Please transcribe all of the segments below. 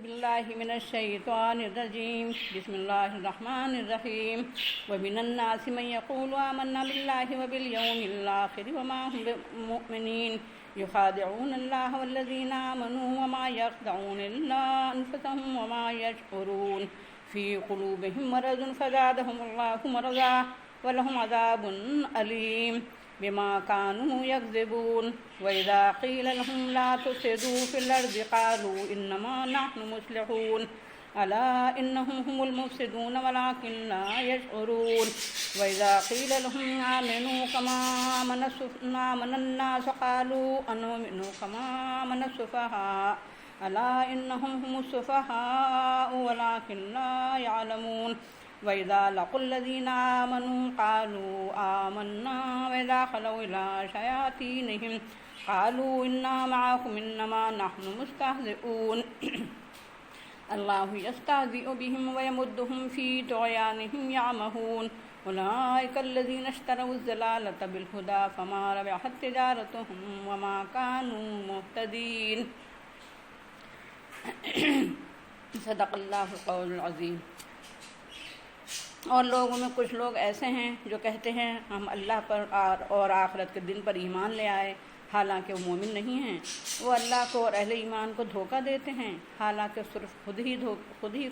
باللہ من الشیطان الرجیم بسم اللہ الرحمن الرحیم ومن الناس من یقول آمنا باللہ وبالیوم الآخر وما هم بمؤمنین یخادعون اللہ والذین آمنوا وما یخدعون الا انفسهم وما یشعرون فی قلوبهم مرض فزادهم اللہ مرضا ولهم عذاب علیم بما كانوا يكذبون وإذا قيل لهم لا تفسدوا في الأرض قالوا إنما نحن مصلحون ألا إنهم هم المفسدون ولكن لا يشعرون وإذا قيل لهم آمنوا كما آمن الناس قالوا أنؤمن كما آمن السفهاء ألا إنهم هم السفهاء ولكن لا يعلمون وَإِذَا لَقُوا الَّذِينَ آمَنُوا قَالُوا آمَنَّا وَإِذَا خَلَوْا إِلَىٰ شَيَاطِينِهِمْ قَالُوا إِنَّا مَعَكُمْ إِنَّمَا نَحْنُ مُسْتَهْزِئُونَ اللَّهُ يَسْتَهْزِئُ بِهِمْ وَيَمُدُّهُمْ فِي طُغْيَانِهِمْ يَعْمَهُونَ أُولَٰئِكَ الَّذِينَ اشْتَرَوُا الضَّلَالَةَ بِالْهُدَىٰ فَمَا رَبِحَتْ تِجَارَتُهُمْ وَمَا كَانُوا مُهْتَدِينَ صدق اللہ القول العظیم۔ اور لوگوں میں کچھ لوگ ایسے ہیں جو کہتے ہیں ہم اللہ پر اور آخرت کے دن پر ایمان لے آئے، حالانکہ وہ مومن نہیں ہیں۔ وہ اللہ کو اور اہل ایمان کو دھوکہ دیتے ہیں، حالانکہ صرف خود ہی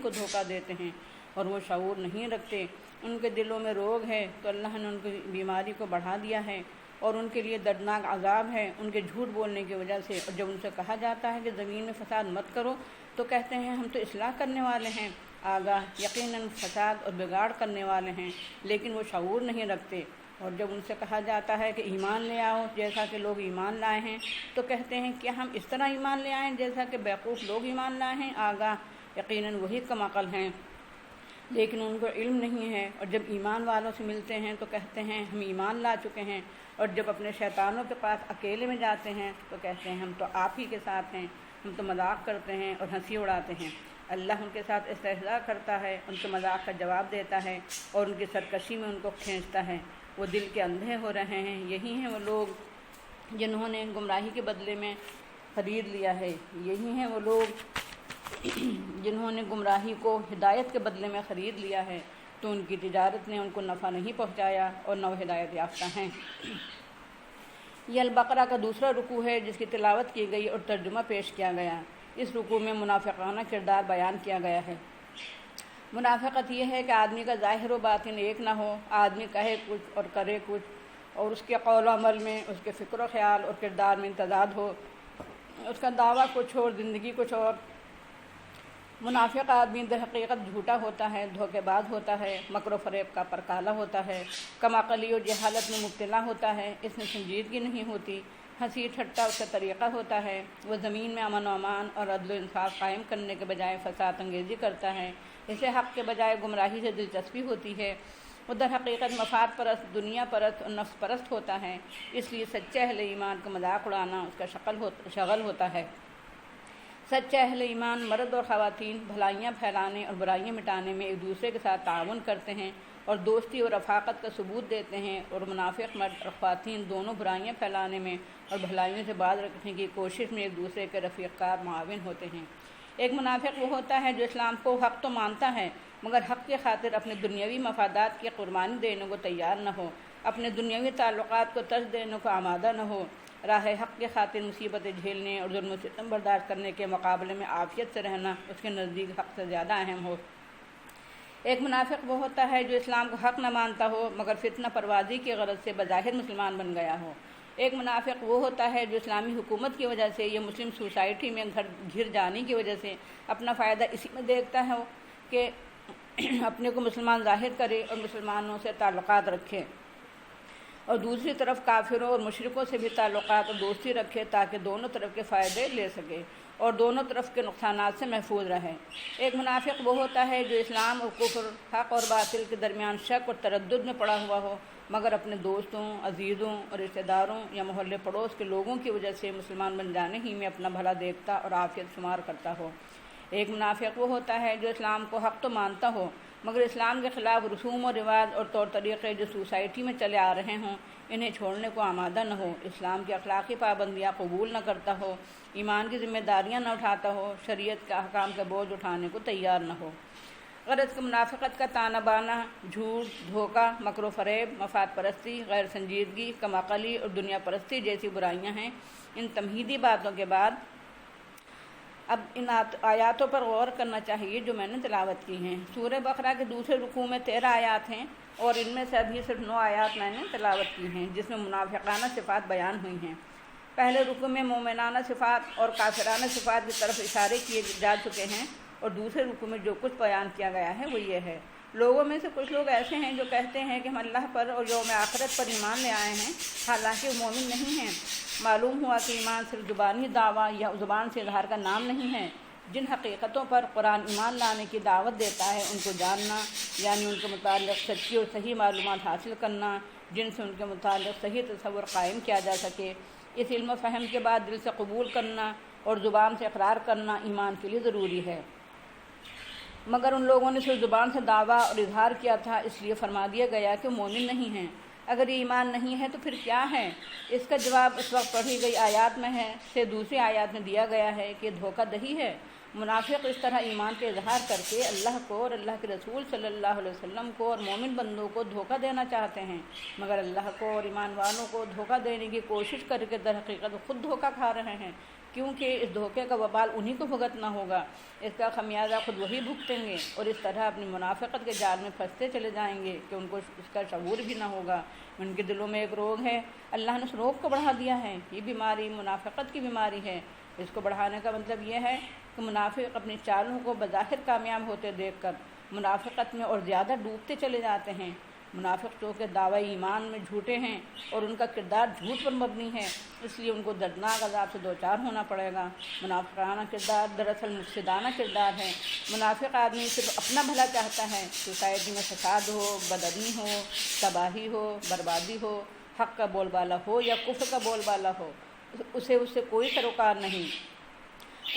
کو دھوکہ دیتے ہیں، اور وہ شعور نہیں رکھتے۔ ان کے دلوں میں روگ ہے تو اللہ نے ان کی بیماری کو بڑھا دیا ہے، اور ان کے لیے دردناک عذاب ہے ان کے جھوٹ بولنے کی وجہ سے۔ اور جب ان سے کہا جاتا ہے کہ زمین میں فساد مت کرو تو کہتے ہیں ہم تو اصلاح کرنے والے ہیں، آگاہ یقیناً فساد اور بگاڑ کرنے والے ہیں، لیکن وہ شعور نہیں رکھتے۔ اور جب ان سے کہا جاتا ہے کہ ایمان لے آؤ جیسا کہ لوگ ایمان لائے ہیں تو کہتے ہیں کہ ہم اس طرح ایمان لے آئیں جیسا کہ بیوقوف لوگ ایمان لائے ہیں، آگاہ یقیناً وہی کم عقل ہیں، لیکن ان کو علم نہیں ہے۔ اور جب ایمان والوں سے ملتے ہیں تو کہتے ہیں ہم ایمان لا چکے ہیں، اور جب اپنے شیطانوں کے پاس اکیلے میں جاتے ہیں تو کہتے ہیں ہم تو آپ ہی کے ساتھ ہیں، ہم تو مذاق کرتے ہیں اور ہنسی اڑاتے ہیں۔ اللہ ان کے ساتھ استہزاء کرتا ہے، ان کے مذاق کا جواب دیتا ہے اور ان کی سرکشی میں ان کو کھینچتا ہے۔ وہ دل کے اندھے ہو رہے ہیں، یہی ہیں وہ لوگ جنہوں نے گمراہی کے بدلے میں خرید لیا ہے، یہی ہیں وہ لوگ جنہوں نے گمراہی کو ہدایت کے بدلے میں خرید لیا ہے، تو ان کی تجارت نے ان کو نفع نہیں پہنچایا اور نہ وہ ہدایت یافتہ ہیں۔ یہ البقرہ کا دوسرا رکوع ہے جس کی تلاوت کی گئی اور ترجمہ پیش کیا گیا۔ اس رکوع میں منافقانہ کردار بیان کیا گیا ہے۔ منافقت یہ ہے کہ آدمی کا ظاہر و باطن ایک نہ ہو، آدمی کہے کچھ اور کرے کچھ، اور اس کے قول و عمل میں، اس کے فکر و خیال اور کردار میں امتزاج ہو، اس کا دعویٰ کچھ اور زندگی کچھ اور۔ منافق آدمی در حقیقت جھوٹا ہوتا ہے، دھوکے باز ہوتا ہے، مکر و فریب کا پرکالہ ہوتا ہے، کم عقلی اور جہالت میں مبتلا ہوتا ہے، اس میں سنجیدگی نہیں ہوتی، ہنسی ٹھٹا اس کا طریقہ ہوتا ہے، وہ زمین میں امن و امان اور عدل و انصاف قائم کرنے کے بجائے فساد انگیزی کرتا ہے، اسے حق کے بجائے گمراہی سے دلچسپی ہوتی ہے، وہ در حقیقت مفاد پرست، دنیا پرست اور نفس پرست ہوتا ہے، اس لیے سچے اہل ایمان کا مذاق اڑانا اس کا شغل ہوتا ہے۔ سچے اہل ایمان مرد اور خواتین بھلائیاں پھیلانے اور برائیاں مٹانے میں ایک دوسرے کے ساتھ تعاون کرتے ہیں اور دوستی اور رفاقت کا ثبوت دیتے ہیں، اور منافق مرد اور خواتین دونوں برائیاں پھیلانے میں اور بھلائیوں سے باز رکھنے کی کوشش میں ایک دوسرے کے رفیق کار معاون ہوتے ہیں۔ ایک منافق وہ ہوتا ہے جو اسلام کو حق تو مانتا ہے مگر حق کی خاطر اپنے دنیاوی مفادات کی قربانی دینے کو تیار نہ ہو، اپنے دنیاوی تعلقات کو ترجیح دینے کو آمادہ نہ ہو، راہ حق کی خاطر مصیبتیں جھیلنے اور ظلم و ستم برداشت کرنے کے مقابلے میں عافیت سے رہنا اس کے نزدیک حق سے زیادہ اہم ہو۔ ایک منافق وہ ہوتا ہے جو اسلام کو حق نہ مانتا ہو مگر فتنہ پروازی کی غرض سے بظاہر مسلمان بن گیا ہو۔ ایک منافق وہ ہوتا ہے جو اسلامی حکومت کی وجہ سے یا مسلم سوسائٹی میں گھر جانے کی وجہ سے اپنا فائدہ اسی میں دیکھتا ہے کہ اپنے کو مسلمان ظاہر کرے اور مسلمانوں سے تعلقات رکھے، اور دوسری طرف کافروں اور مشرکوں سے بھی تعلقات اور دوستی رکھے تاکہ دونوں طرف کے فائدے لے سکے اور دونوں طرف کے نقصانات سے محفوظ رہے۔ ایک منافق وہ ہوتا ہے جو اسلام اور کفر، حق اور باطل کے درمیان شک اور تردد میں پڑا ہوا ہو مگر اپنے دوستوں، عزیزوں اور رشتہ داروں یا محلے پڑوس کے لوگوں کی وجہ سے مسلمان بن جانے ہی میں اپنا بھلا دیکھتا اور عافیت شمار کرتا ہو۔ ایک منافق وہ ہوتا ہے جو اسلام کو حق تو مانتا ہو مگر اسلام کے خلاف رسوم و رواج اور طور طریقے جو سوسائٹی میں چلے آ رہے ہوں انہیں چھوڑنے کو آمادہ نہ ہو، اسلام کی اخلاقی پابندیاں قبول نہ کرتا ہو، ایمان کی ذمہ داریاں نہ اٹھاتا ہو، شریعت کے احکام کا بوجھ اٹھانے کو تیار نہ ہو۔ غرض کہ منافقت کا تانا بانا، جھوٹ، دھوکہ، مکر و فریب، مفاد پرستی، غیر سنجیدگی، کم عقلی اور دنیا پرستی جیسی برائیاں ہیں۔ ان تمہیدی باتوں کے بعد اب ان آیاتوں پر غور کرنا چاہیے جو میں نے تلاوت کی ہیں۔ سورہ بقرہ کے دوسرے رکوع میں 13 آیات ہیں اور ان میں سے ابھی صرف 9 آیات میں نے تلاوت کی ہیں جس میں منافقانہ صفات بیان ہوئی ہیں۔ پہلے رکوع میں مومنانہ صفات اور کافرانہ صفات کی طرف اشارے کیے جا چکے ہیں، اور دوسرے رکوع میں جو کچھ بیان کیا گیا ہے وہ یہ ہے۔ لوگوں میں سے کچھ لوگ ایسے ہیں جو کہتے ہیں کہ ہم اللہ پر اور یوم آخرت پر ایمان لے آئے ہیں، حالانکہ وہ مومن نہیں ہیں۔ معلوم ہوا کہ ایمان صرف زبانی دعویٰ یا زبان سے اظہار کا نام نہیں ہے۔ جن حقیقتوں پر قرآن ایمان لانے کی دعوت دیتا ہے ان کو جاننا، یعنی ان کے متعلق سچی اور صحیح معلومات حاصل کرنا جن سے ان کے متعلق صحیح تصور قائم کیا جا سکے، اس علم و فہم کے بعد دل سے قبول کرنا اور زبان سے اقرار کرنا ایمان کے لیے ضروری ہے۔ مگر ان لوگوں نے صرف زبان سے دعویٰ اور اظہار کیا تھا، اس لیے فرما دیا گیا کہ مومن نہیں ہیں۔ اگر یہ ایمان نہیں ہے تو پھر کیا ہے؟ اس کا جواب اس وقت پڑھی گئی آیات میں ہے سے دوسری آیات میں دیا گیا ہے کہ دھوکہ دہی ہے۔ منافق اس طرح ایمان کے اظہار کر کے اللہ کو اور اللہ کے رسول صلی اللہ علیہ وسلم کو اور مومن بندوں کو دھوکہ دینا چاہتے ہیں، مگر اللہ کو اور ایمان والوں کو دھوکہ دینے کی کوشش کر کے در حقیقت خود دھوکہ کھا رہے ہیں، کیونکہ اس دھوکے کا وبال انہی کو بھگتنا ہوگا، اس کا خمیازہ خود وہی بھگتیں گے، اور اس طرح اپنی منافقت کے جال میں پھنستے چلے جائیں گے کہ ان کو اس کا شعور بھی نہ ہوگا۔ ان کے دلوں میں ایک روگ ہے، اللہ نے اس روگ کو بڑھا دیا ہے۔ یہ بیماری منافقت کی بیماری ہے۔ اس کو بڑھانے کا مطلب یہ ہے کہ منافق اپنی چالوں کو بظاہر کامیاب ہوتے دیکھ کر منافقت میں اور زیادہ ڈوبتے چلے جاتے ہیں۔ منافق چونکہ دعوی ایمان میں جھوٹے ہیں اور ان کا کردار جھوٹ پر مبنی ہے، اس لیے ان کو دردناک عذاب سے دوچار ہونا پڑے گا۔ منافقانہ کردار دراصل مفسدانہ کردار ہے۔ منافق آدمی صرف اپنا بھلا چاہتا ہے، سوسائٹی میں فساد ہو، بدامنی ہو، تباہی ہو، بربادی ہو، حق کا بول بالا ہو یا کفر کا بول بالا ہو، اسے کوئی سروکار نہیں۔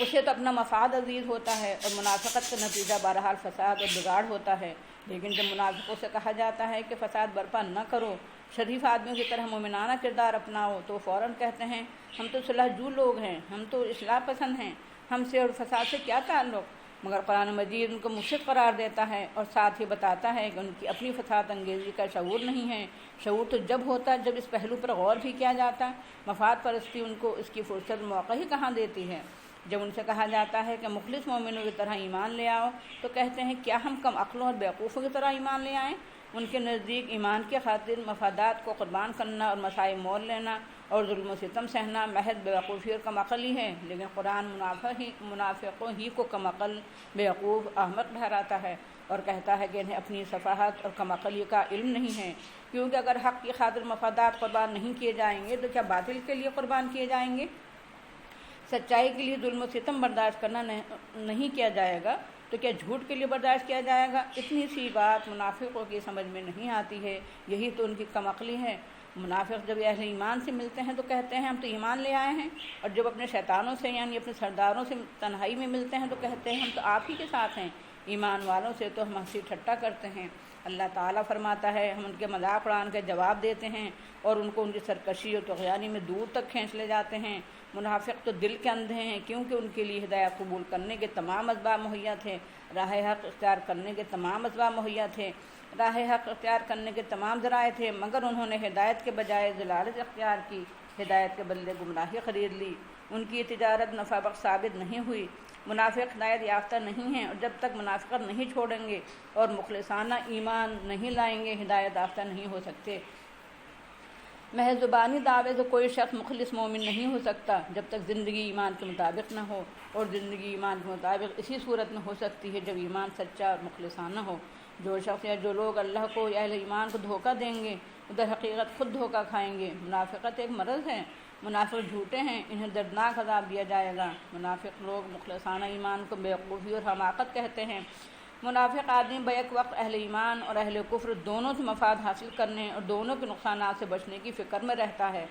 اسے تو اپنا مفاد عزیز ہوتا ہے، اور منافقت کا نتیجہ بہرحال فساد اور بگاڑ ہوتا ہے۔ لیکن جب منافقوں سے کہا جاتا ہے کہ فساد برپا نہ کرو، شریف آدمیوں کی طرح مومنانہ کردار اپناؤ، تو فوراً کہتے ہیں ہم تو صلح جو لوگ ہیں، ہم تو اصلاح پسند ہیں، ہم سے اور فساد سے کیا تعلق؟ مگر قرآن مجید ان کو مفسد قرار دیتا ہے اور ساتھ ہی بتاتا ہے کہ ان کی اپنی فساد انگیزی کا شعور نہیں ہے۔ شعور تو جب ہوتا جب اس پہلو پر غور بھی کیا جاتا۔ مفاد پرستی ان کو اس کی فرصت موقع ہی کہاں دیتی ہے۔ جب ان سے کہا جاتا ہے کہ مخلص مومنوں کی طرح ایمان لے آؤ، تو کہتے ہیں کیا ہم کم عقلوں اور بیوقوفوں کی طرح ایمان لے آئیں؟ ان کے نزدیک ایمان کی خاطر مفادات کو قربان کرنا اور مسائل مول لینا اور ظلم و ستم سہنا محض بیوقوفی اور کم عقلی ہے، لیکن قرآن منافقوں ہی کو کم عقل، بیوقوف، احمق ٹھہراتا ہے اور کہتا ہے کہ انہیں اپنی سفاہت اور کم عقلی کا علم نہیں ہے، کیونکہ اگر حق کی خاطر مفادات قربان نہیں کیے جائیں گے تو کیا باطل کے لیے قربان کیے جائیں گے؟ سچائی کے لیے ظلم و ستم برداشت کرنا نہیں کیا جائے گا تو کیا جھوٹ کے لیے برداشت کیا جائے گا؟ اتنی سی بات منافقوں کی سمجھ میں نہیں آتی ہے، یہی تو ان کی کم عقلی ہے۔ منافق جب اہل ایمان سے ملتے ہیں تو کہتے ہیں ہم تو ایمان لے آئے ہیں، اور جب اپنے شیطانوں سے یعنی اپنے سرداروں سے تنہائی میں ملتے ہیں تو کہتے ہیں ہم تو آپ ہی کے ساتھ ہیں۔ ایمان والوں سے تو ہم ہنسی ٹھٹا کرتے ہیں۔ اللہ تعالیٰ فرماتا ہے ہم ان کے مذاق اڑان کے جواب دیتے ہیں اور ان کو ان کی سرکشی اور طغیانی میں دور تک کھینچ لے جاتے ہیں۔ منافق تو دل کے اندھے ہیں، کیونکہ ان کے لیے ہدایت قبول کرنے کے تمام اسباب مہیا تھے، راہ حق اختیار کرنے کے تمام اسباب مہیا تھے، راہ حق اختیار کرنے کے تمام ذرائع تھے، مگر انہوں نے ہدایت کے بجائے ضلالت اختیار کی، ہدایت کے بدلے گمراہی خرید لی۔ ان کی تجارت نفع بخش ثابت نہیں ہوئی۔ منافق ہدایت یافتہ نہیں ہیں، اور جب تک منافقت نہیں چھوڑیں گے اور مخلصانہ ایمان نہیں لائیں گے ہدایت یافتہ نہیں ہو سکتے۔ محض زبانی دعوے سے کوئی شخص مخلص مومن نہیں ہو سکتا جب تک زندگی ایمان کے مطابق نہ ہو، اور زندگی ایمان کے مطابق اسی صورت میں ہو سکتی ہے جب ایمان سچا اور مخلصانہ ہو۔ جو شخص یا جو لوگ اللہ کو یا اہل ایمان کو دھوکہ دیں گے ادھر حقیقت خود دھوکہ کھائیں گے۔ منافقت ایک مرض ہے، منافق جھوٹے ہیں، انہیں دردناک عذاب دیا جائے گا۔ منافق لوگ مخلصانہ ایمان کو بیوقوفی اور حماقت کہتے ہیں۔ منافق آدمی بیک وقت اہل ایمان اور اہل کفر دونوں سے مفاد حاصل کرنے اور دونوں کے نقصانات سے بچنے کی فکر میں رہتا ہے۔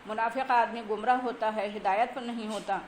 منافق آدمی گمراہ ہوتا ہے، ہدایت پر نہیں ہوتا۔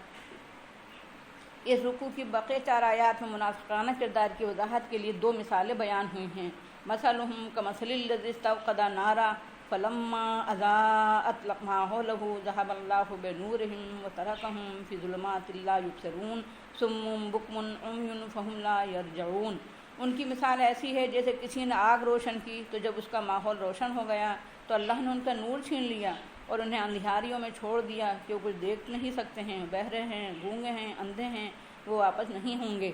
اس رکوع کی بقیہ 4 آیات میں منافقانہ کردار کی وضاحت کے لیے 2 مثالیں بیان ہوئی ہیں۔ مثلہم کمثل الذی استوقد نارا فلما اضاءت ما حوله ذهب الله بنورهم وتركهم في ظلمات لا يبصرون صم بكم عمي فهم لا يرجعون۔ ان کی مثال ایسی ہے جیسے کسی نے آگ روشن کی تو جب اس کا ماحول روشن ہو گیا تو اللہ نے ان کا نور چھین لیا اور انہیں اندھیاریوں میں چھوڑ دیا کہ وہ کچھ دیکھ نہیں سکتے ہیں، بہرے ہیں، گونگے ہیں، اندھے ہیں، وہ واپس نہیں ہوں گے۔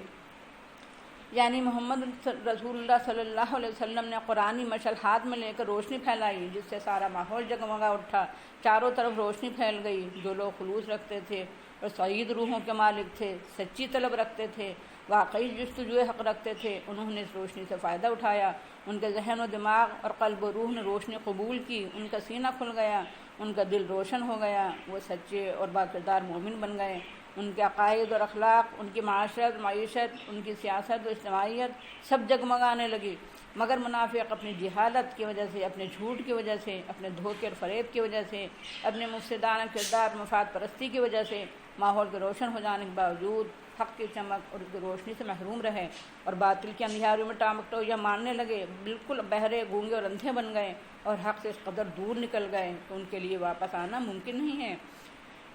یعنی محمد رسول اللہ صلی اللہ علیہ وسلم نے قرآنی مشعل ہاتھ میں لے کر روشنی پھیلائی، جس سے سارا ماحول جگمگا اٹھا، چاروں طرف روشنی پھیل گئی۔ جو لوگ خلوص رکھتے تھے اور سعید روحوں کے مالک تھے، سچی طلب رکھتے تھے، واقعی جستجوئے حق رکھتے تھے، انہوں نے اس روشنی سے فائدہ اٹھایا۔ ان کے ذہن و دماغ اور قلب و روح نے روشنی قبول کی، ان کا سینہ کھل گیا، ان کا دل روشن ہو گیا، وہ سچے اور باکردار مومن بن گئے۔ ان کے عقائد اور اخلاق، ان کی معیشت، ان کی سیاست و اجتماعیت سب جگمگانے لگی، مگر منافق اپنی جہالت کی وجہ سے، اپنے جھوٹ کی وجہ سے، اپنے دھوکے اور فریب کی وجہ سے، اپنے مفسدانہ کردار، مفاد پرستی کی وجہ سے ماحول کے روشن ہو جانے کے باوجود حق کی چمک اور اس کی روشنی سے محروم رہے اور باطل کی اندھیاریوں میں ٹامکٹو یا ماننے لگے، بالکل بہرے، گونگے اور اندھے بن گئے اور حق سے اس قدر دور نکل گئے کہ ان کے لیے واپس آنا ممکن نہیں ہے۔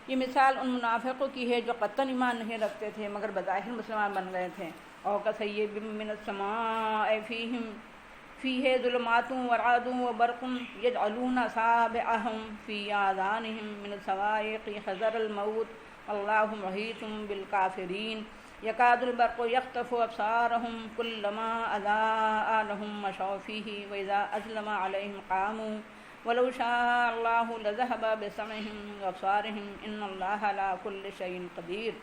یہ مثال ان منافقوں کی ہے جو قطعاً ایمان نہیں رکھتے تھے مگر بظاہر مسلمان بن گئے تھے۔ اور کصیب من السماء فیہ ظلمات ورعد وبرق یجعلون اصابعهم فی آذانهم من الصواعق حذر الموت اللہ محیط بالکافرین یکاد البرق یخطف ابصارهم کلما اضاء لهم مشوا فیہ واذا اظلم علیہم قاموا ولو شاء اللہ لذہب بسمعہم وابصارہم ان اللہ علی کل شیء قدیر۔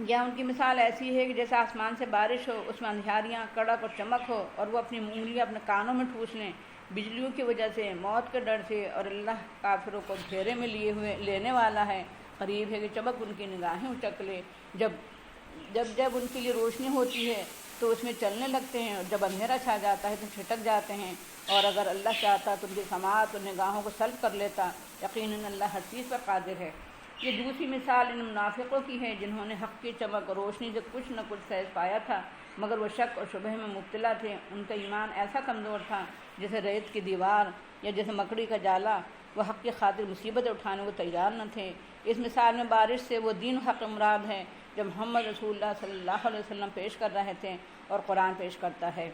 یا ان کی مثال ایسی ہے کہ جیسے آسمان سے بارش ہو، اس میں اندھیاریاں، کڑک اور چمک ہو اور وہ اپنی انگلیاں اپنے کانوں میں ٹھوس لیں بجلیوں کی وجہ سے، موت کے ڈر سے، اور اللہ کافروں کو گھیرے میں لینے والا ہے، قریب ہے کہ چمک ان کی نگاہیں اچک لے۔ جب ان کے لیے روشنی ہوتی ہے تو اس میں چلنے لگتے ہیں، اور جب اندھیرا چھا جاتا ہے تو چھٹک جاتے ہیں، اور اگر اللہ چاہتا تو ان کی سماعت اور نگاہوں کو سلب کر لیتا۔ یقیناً اللہ ہر چیز پر قادر ہے۔ یہ دوسری مثال ان منافقوں کی ہے جنہوں نے حق کی چمک اور روشنی سے کچھ نہ کچھ فیض پایا تھا مگر وہ شک اور شبہ میں مبتلا تھے۔ ان کا ایمان ایسا کمزور تھا جیسے ریت کی دیوار یا جیسے مکڑی کا جالا، وہ حق کی خاطر مصیبتیں اٹھانے کو تیار نہ تھے۔ اس مثال میں بارش سے وہ دین حق مراد ہے جو محمد رسول اللہ صلی اللہ علیہ وسلم پیش کر رہے تھے اور قرآن پیش کرتا ہے۔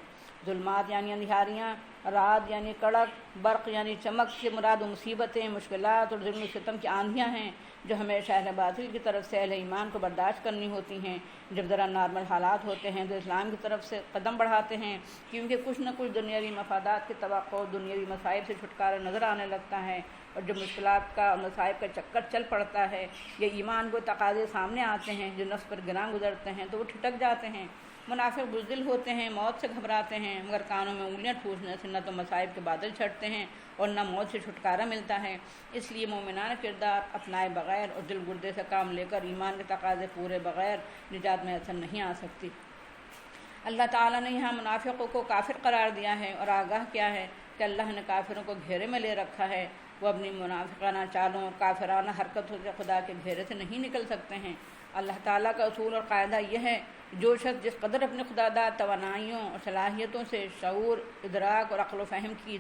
ظلمات یعنی اندھیاریاں، رعد یعنی کڑک، برق یعنی چمک سے مراد و مصیبتیں، مشکلات اور ظلم و ستم کی آندھیاں ہیں جو ہمیشہ اہل باطل کی طرف سے اہل ایمان کو برداشت کرنی ہوتی ہیں۔ جب ذرا نارمل حالات ہوتے ہیں تو اسلام کی طرف سے قدم بڑھاتے ہیں، کیونکہ کچھ نہ کچھ دنیاوی مفادات کی توقع، دنیاوی مصائب سے چھٹکارا نظر آنے لگتا ہے، اور جب مشکلات کا اور مصائب کا چکر چل پڑتا ہے یا ایمان کو تقاضے سامنے آتے ہیں جو نفس پر گراں گزرتے ہیں تو وہ ٹھٹک جاتے ہیں۔ منافق بزدل ہوتے ہیں، موت سے گھبراتے ہیں، مگر کانوں میں انگلیاں ٹھوسنے سے نہ تو مصائب کے بادل چھٹتے ہیں اور نہ موت سے چھٹکارا ملتا ہے۔ اس لیے مومنانہ کردار اپنائے بغیر اور دل گردے سے کام لے کر ایمان کے تقاضے پورے بغیر نجات میں اثر نہیں آ سکتی۔ اللہ تعالیٰ نے یہاں منافقوں کو کافر قرار دیا ہے اور آگاہ کیا ہے کہ اللہ نے کافروں کو گھیرے میں لے رکھا ہے، وہ اپنی منافقانہ چالوں اور کافرانہ حرکتوں سے خدا کے گھیرے سے نہیں نکل سکتے ہیں۔ اللہ تعالیٰ کا اصول اور قاعدہ یہ ہے، جو شخص جس قدر اپنے خداداد توانائیوں اور صلاحیتوں سے شعور، ادراک اور عقل و فہم کی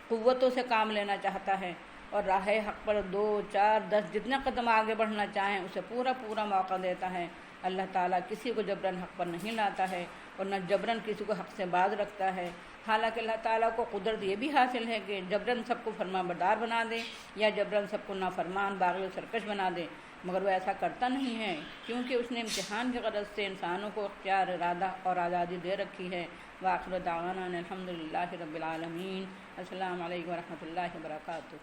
قوتوں سے کام لینا چاہتا ہے اور راہ حق پر 2، 4، 10 جتنے قدم آگے بڑھنا چاہیں اسے پورا موقع دیتا ہے۔ اللہ تعالیٰ کسی کو جبراً حق پر نہیں لاتا ہے اور نہ جبراً کسی کو حق سے باز رکھتا ہے۔ حالانکہ اللہ تعالیٰ کو قدرت یہ بھی حاصل ہے کہ جبراً سب کو فرما بردار بنا دے یا جبراً سب کو نافرمان، باغی و سرکش بنا دے، مگر وہ ایسا کرتا نہیں ہے کیونکہ اس نے امتحان کی غرض سے انسانوں کو اختیار، ارادہ اور آزادی دے رکھی ہے۔ وآخر دعوانا الحمد للہ رب العالمین۔ السلام علیکم ورحمۃ اللہ وبرکاتہ۔